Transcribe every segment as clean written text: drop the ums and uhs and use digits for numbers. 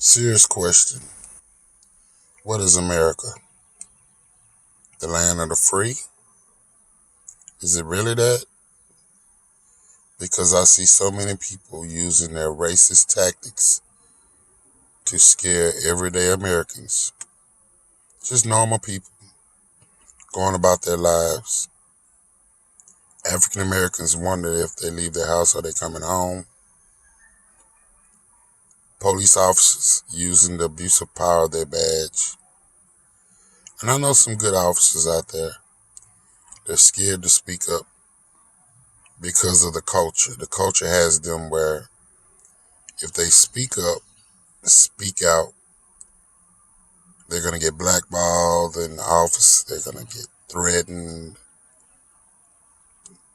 Serious question. What is America? The land of the free? Is it really that? Because I see so many people using their racist tactics to scare everyday Americans. Just normal people going about their lives. African Americans wonder if they leave their house, are they coming home? Police officers using the abuse of power of their badge. And I know some good officers out there. They're scared to speak up because of the culture. The culture has them where if they speak up, speak out, they're going to get blackballed in the office. They're going to get threatened.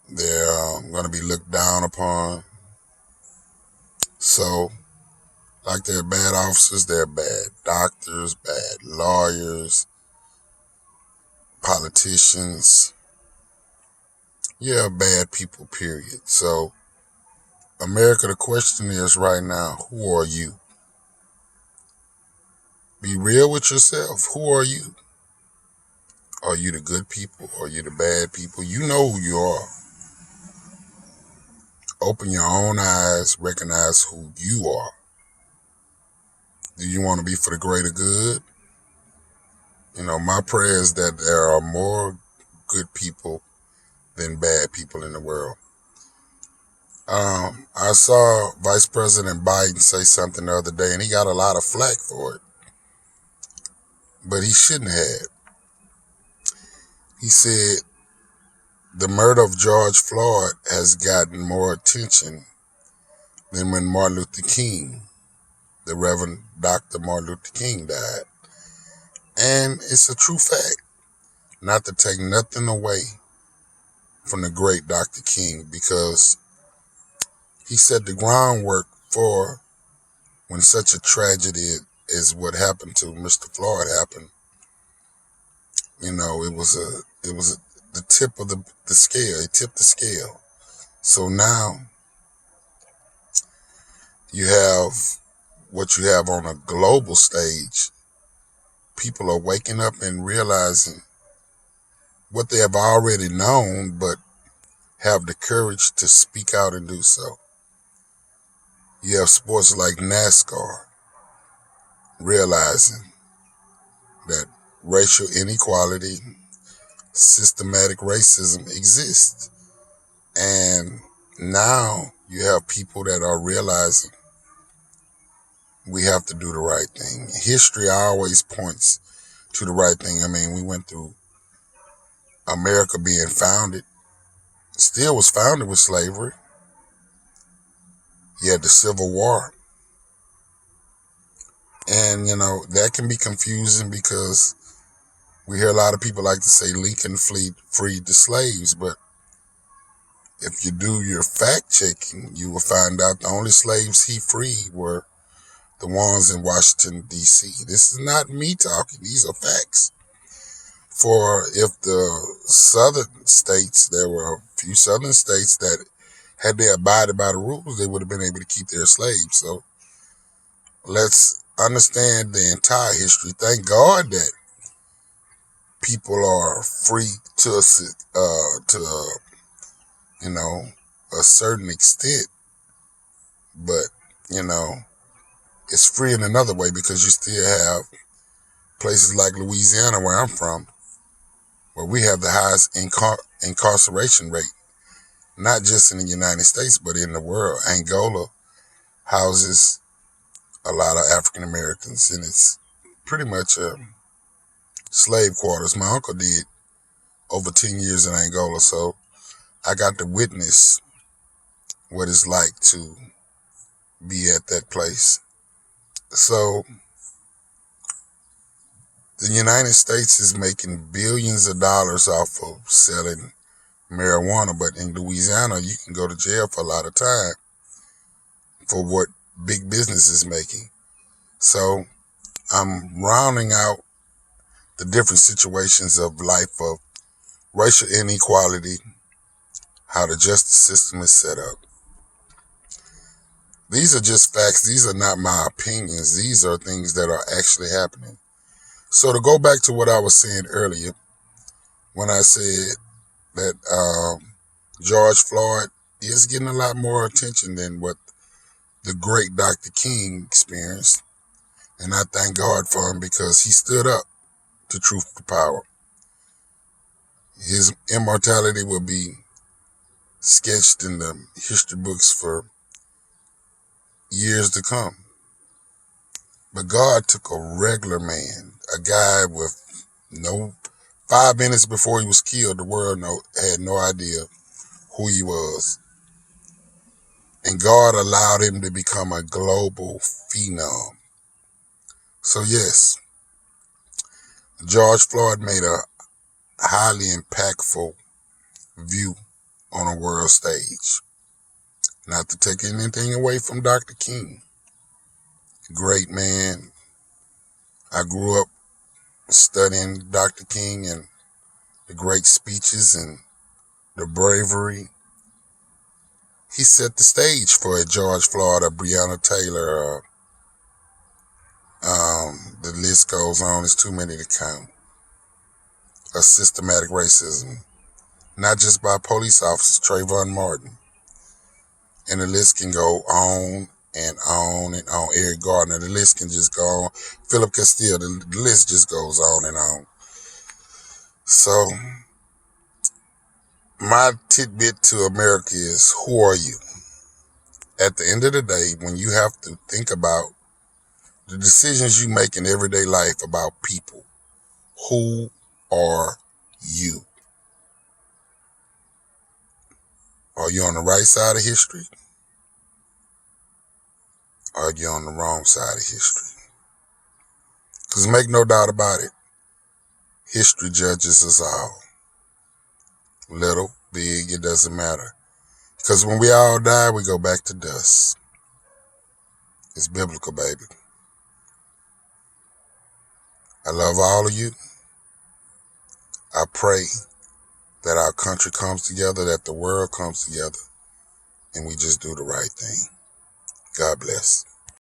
They're going to be looked down upon. So, like they're bad officers, they're bad doctors, bad lawyers, politicians. Yeah, bad people, period. So, America, the question is right now, who are you? Be real with yourself. Who are you? Are you the good people? Are you the bad people? You know who you are. Open your own eyes, recognize who you are. Do you want to be for the greater good? My prayer is that there are more good people than bad people in the world. I saw Vice President Biden say something the other day, and he got a lot of flack for it. But he shouldn't have. He said the murder of George Floyd has gotten more attention than when Martin Luther King, the Reverend Dr. Martin Luther King, died. And it's a true fact. Not to take nothing away from the great Dr. King, because he set the groundwork for when such a tragedy as what happened to Mr. Floyd happened. It was the tip of the scale. It tipped the scale. So now you have what you have on a global stage. People are waking up and realizing what they have already known, but have the courage to speak out and do so. You have sports like NASCAR realizing that racial inequality, systematic racism exists. And now you have people that are realizing we have to do the right thing. History always points to the right thing. I mean, we went through America being founded, still was founded with slavery. You had the Civil War. And, that can be confusing because we hear a lot of people like to say Lincoln freed the slaves, but if you do your fact checking, you will find out the only slaves he freed were the ones in Washington, D.C. This is not me talking. These are facts. For if the southern states, there were a few southern states that had they abided by the rules, they would have been able to keep their slaves. So let's understand the entire history. Thank God that people are free to a certain extent, but it's free in another way because you still have places like Louisiana, where I'm from, where we have the highest incarceration rate, not just in the United States, but in the world. Angola houses a lot of African Americans, and it's pretty much a slave quarters. My uncle did over 10 years in Angola, so I got to witness what it's like to be at that place. So the United States is making billions of dollars off of selling marijuana, but in Louisiana, you can go to jail for a lot of time for what big business is making. So I'm rounding out the different situations of life of racial inequality, how the justice system is set up. These are just facts. These are not my opinions. These are things that are actually happening. So to go back to what I was saying earlier, when I said that George Floyd is getting a lot more attention than what the great Dr. King experienced. And I thank God for him because he stood up to truth to power. His immortality will be sketched in the history books for years to come. But God took a regular man, a guy with no 5 minutes before he was killed, the world had no idea who he was. And God allowed him to become a global phenom. So yes, George Floyd made a highly impactful view on a world stage. Not to take anything away from Dr. King. Great man. I grew up studying Dr. King and the great speeches and the bravery. He set the stage for a George Floyd, a Breonna Taylor. The list goes on. It's too many to count. A systematic racism, not just by police officers, Trayvon Martin. And the list can go on and on and on. Eric Gardner, the list can just go on. Philip Castile, the list just goes on and on. So my tidbit to America is, who are you? At the end of the day, when you have to think about the decisions you make in everyday life about people, who are you? Are you on the right side of history? Or are you on the wrong side of history? Because make no doubt about it, history judges us all. Little, big, it doesn't matter. Because when we all die, we go back to dust. It's biblical, baby. I love all of you. I pray that our country comes together, that the world comes together, and we just do the right thing. God bless.